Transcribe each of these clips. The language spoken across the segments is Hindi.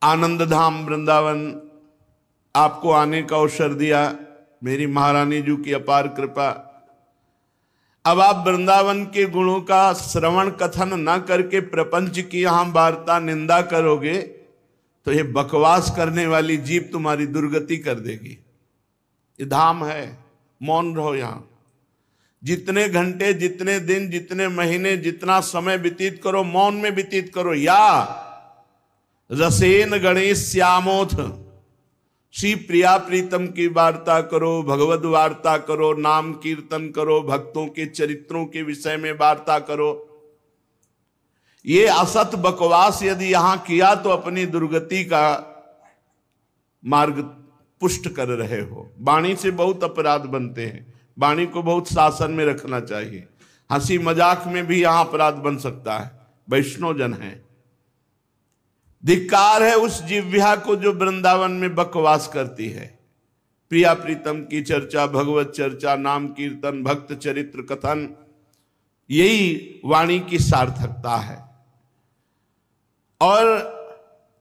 आनंद धाम वृंदावन आपको आने का अवसर दिया, मेरी महारानी जी की अपार कृपा। अब आप वृंदावन के गुणों का श्रवण कथन न करके प्रपंच की यहां वार्ता निंदा करोगे तो ये बकवास करने वाली जीभ तुम्हारी दुर्गति कर देगी। ये धाम है, मौन रहो। यहां जितने घंटे, जितने दिन, जितने महीने, जितना समय व्यतीत करो मौन में व्यतीत करो। या रसेन गणेश श्यामोथ, श्री प्रिया प्रीतम की वार्ता करो, भगवद वार्ता करो, नाम कीर्तन करो, भक्तों के चरित्रों के विषय में वार्ता करो। ये असत बकवास यदि यहां किया तो अपनी दुर्गति का मार्ग पुष्ट कर रहे हो। वाणी से बहुत अपराध बनते हैं, वाणी को बहुत शासन में रखना चाहिए। हंसी मजाक में भी यहां अपराध बन सकता है। वैष्णव जन है, धिक्कार है उस जिह्वा को जो वृंदावन में बकवास करती है। प्रिया प्रीतम की चर्चा, भगवत चर्चा, नाम कीर्तन, भक्त चरित्र कथन, यही वाणी की सार्थकता है। और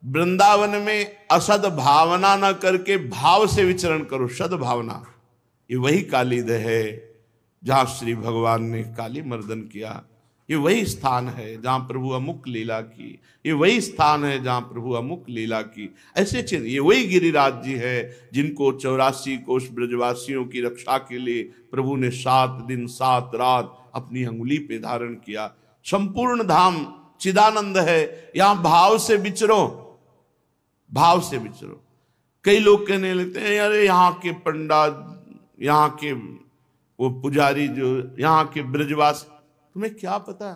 वृंदावन में असद भावना न करके भाव से विचरण करो। सद भावना, ये वही कालीद है जहां श्री भगवान ने काली मर्दन किया। ये वही स्थान है जहां प्रभु अमुक लीला की। ये वही स्थान है जहां प्रभु अमुक लीला की। ऐसे चिन्ह, ये वही गिरिराज जी है जिनको 84 कोष ब्रजवासियों की रक्षा के लिए प्रभु ने 7 दिन 7 रात अपनी अंगुली पे धारण किया। संपूर्ण धाम चिदानंद है। यहां भाव से विचरो, भाव से विचरो। कई लोग कहने लगते हैं अरे यहाँ के पंडित, यहाँ के वो पुजारी, जो यहाँ के ब्रजवासी, तुम्हें क्या पता?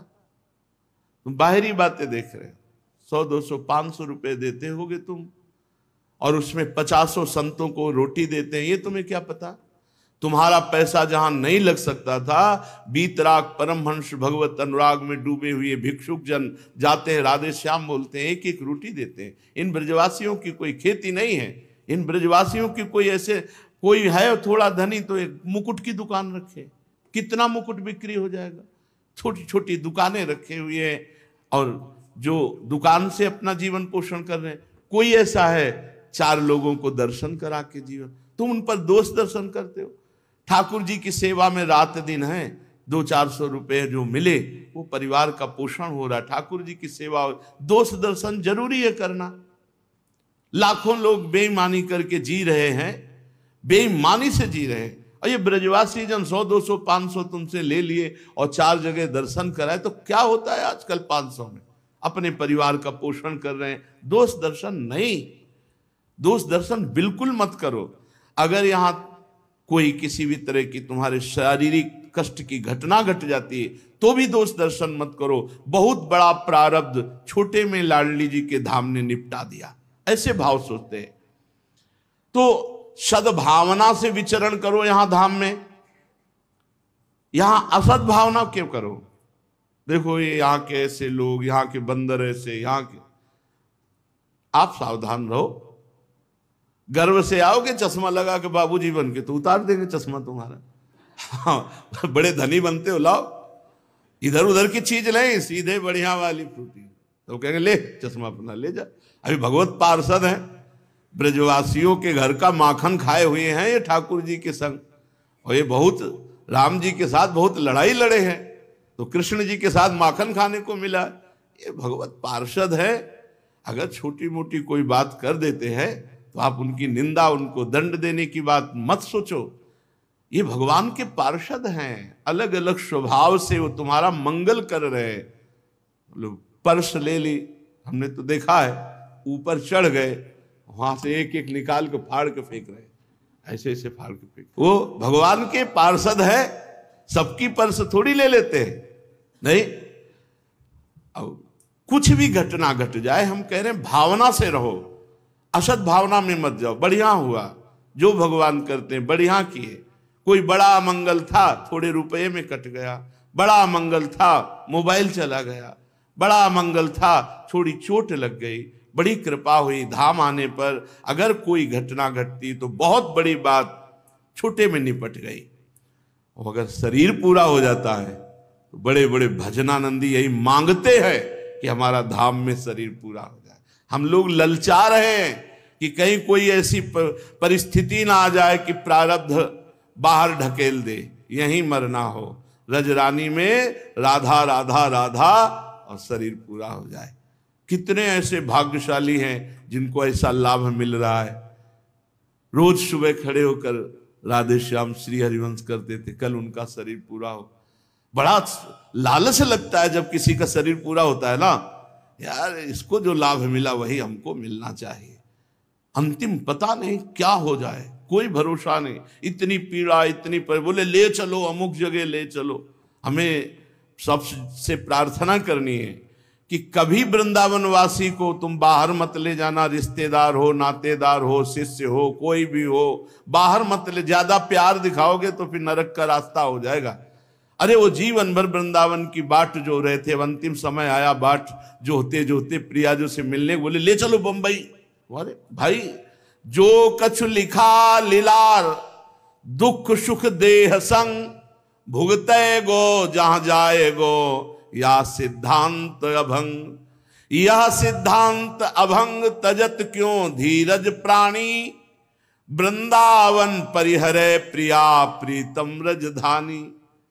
तुम बाहरी बातें देख रहे हो। 100, 200, 500 रुपए देते होगे तुम, और उसमें 50 संतों को रोटी देते हैं। ये तुम्हें क्या पता? तुम्हारा पैसा जहां नहीं लग सकता था, बीतराग परमहंस भगवत अनुराग में डूबे हुए भिक्षुक जन जाते हैं, राधे श्याम बोलते हैं, एक एक रोटी देते हैं। इन ब्रजवासियों की कोई खेती नहीं है। इन ब्रजवासियों की कोई ऐसे कोई है थोड़ा धनी तो एक मुकुट की दुकान रखे, कितना मुकुट बिक्री हो जाएगा। छोटी छोटी दुकानें रखे हुए हैं और जो दुकान से अपना जीवन पोषण कर रहे हैं। कोई ऐसा है 4 लोगों को दर्शन करा के जीवन, तुम उन पर दोष दर्शन करते हो। ठाकुर जी की सेवा में रात दिन है, 200-400 रुपए जो मिले वो परिवार का पोषण हो रहा है। ठाकुर जी की सेवा, दोष दर्शन जरूरी है करना। लाखों लोग बेईमानी करके जी रहे हैं, बेईमानी से जी रहे हैं। और ये ब्रजवासी जन 100, 200, 500 तुमसे ले लिए और 4 जगह दर्शन कराए तो क्या होता है आजकल 500 में? अपने परिवार का पोषण कर रहे हैं। दोष दर्शन नहीं, दोष दर्शन बिल्कुल मत करो। अगर यहां कोई किसी भी तरह की तुम्हारे शारीरिक कष्ट की घटना घट जाती है तो भी दोष दर्शन मत करो। बहुत बड़ा प्रारब्ध छोटे में लाडली जी के धाम ने निपटा दिया, ऐसे भाव सोचते हैं। तो सद्भावना से विचरण करो यहां धाम में। यहां असद भावना क्यों करो? देखो ये यहाँ के ऐसे लोग, यहाँ के बंदर ऐसे, यहाँ के, आप सावधान रहो। गर्व से आओगे चश्मा लगा के बाबूजी बन के तो उतार देंगे चश्मा तुम्हारा। हाँ, बड़े धनी बनते हो, लाओ इधर उधर की चीज नहीं, सीधे बढ़िया वाली फ्रूटी, तो कहेंगे ले चश्मा अपना ले जा। अभी भगवत पार्षद हैं, ब्रजवासियों के घर का माखन खाए हुए हैं ये ठाकुर जी के संग, और ये बहुत राम जी के साथ बहुत लड़ाई लड़े हैं तो कृष्ण जी के साथ माखन खाने को मिला। ये भगवत पार्षद है। अगर छोटी मोटी कोई बात कर देते हैं तो आप उनकी निंदा, उनको दंड देने की बात मत सोचो। ये भगवान के पार्षद हैं, अलग अलग स्वभाव से वो तुम्हारा मंगल कर रहे हैं। पर्स ले ली, हमने तो देखा है, ऊपर चढ़ गए, वहां से एक एक निकाल के फाड़ के फेंक रहे, ऐसे ऐसे फाड़ के फेंक। वो भगवान के पार्षद है, सबकी पर्स थोड़ी ले लेते हैं, नहीं। अब कुछ भी घटना घट जाए, हम कह रहे हैं भावना से रहो, असत भावना में मत जाओ। बढ़िया हुआ जो भगवान करते हैं, बढ़िया किए। कोई बड़ा मंगल था, थोड़े रुपए में कट गया। बड़ा मंगल था, मोबाइल चला गया। बड़ा मंगल था, थोड़ी चोट लग गई। बड़ी कृपा हुई, धाम आने पर अगर कोई घटना घटती तो बहुत बड़ी बात छोटे में निपट गई। और अगर शरीर पूरा हो जाता है तो बड़े बड़े भजनानंदी यही मांगते हैं कि हमारा धाम में शरीर पूरा हो जाए, हम लोग ललचा रहे हैं कि कहीं कोई ऐसी परिस्थिति ना आ जाए कि प्रारब्ध बाहर ढकेल दे, यहीं मरना हो। रजरानी में राधा राधा राधा और शरीर पूरा हो जाए। कितने ऐसे भाग्यशाली हैं जिनको ऐसा लाभ मिल रहा है। रोज सुबह खड़े होकर राधे श्याम श्री हरिवंश करते थे, कल उनका शरीर पूरा हो। बड़ा लालच लगता है जब किसी का शरीर पूरा होता है ना, यार इसको जो लाभ मिला वही हमको मिलना चाहिए। अंतिम पता नहीं क्या हो जाए, कोई भरोसा नहीं। इतनी पीड़ा, इतनी बोले ले चलो अमुक जगह ले चलो। हमें सबसे प्रार्थना करनी है कि कभी वृंदावनवासी को तुम बाहर मत ले जाना। रिश्तेदार हो, नातेदार हो, शिष्य हो, कोई भी हो, बाहर मत ले। ज्यादा प्यार दिखाओगे तो फिर नरक का रास्ता हो जाएगा। अरे वो जीवन भर वृंदावन की बाट जो रहे थे, अंतिम समय आया बाट जो होते प्रिया जो से मिलने, बोले ले चलो बंबई। अरे भाई, जो कछु लिखा लीलार दुख सुख देह संग, भुगते गो जहां जाए गो या सिद्धांत अभंग। यह सिद्धांत अभंग तजत क्यों धीरज प्राणी, वृंदावन परिहरे प्रिया प्रीतम रजधानी।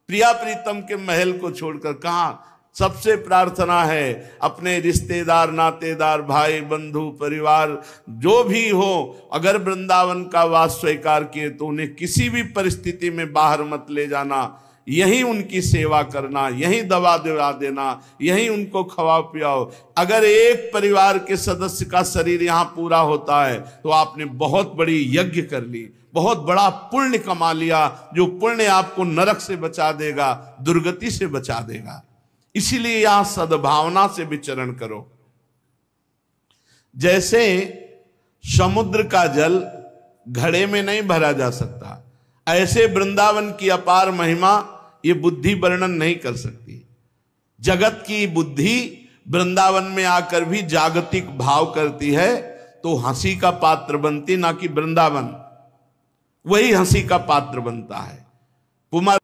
प्रिया प्रीतम के महल को छोड़कर कहाँ। सबसे प्रार्थना है अपने रिश्तेदार, नातेदार, भाई बंधु, परिवार जो भी हो, अगर वृंदावन का वास स्वीकार किए तो उन्हें किसी भी परिस्थिति में बाहर मत ले जाना। यहीं उनकी सेवा करना, यहीं दवा दिला देना, यहीं उनको खवाओ पियाओ। अगर एक परिवार के सदस्य का शरीर यहाँ पूरा होता है तो आपने बहुत बड़ी यज्ञ कर ली, बहुत बड़ा पुण्य कमा लिया, जो पुण्य आपको नरक से बचा देगा, दुर्गति से बचा देगा। इसीलिए यहां सद्भावना से विचरण करो। जैसे समुद्र का जल घड़े में नहीं भरा जा सकता, ऐसे वृंदावन की अपार महिमा ये बुद्धि वर्णन नहीं कर सकती। जगत की बुद्धि वृंदावन में आकर भी जागतिक भाव करती है तो हंसी का पात्र बनती, ना कि वृंदावन वही हंसी का पात्र बनता है। कुमार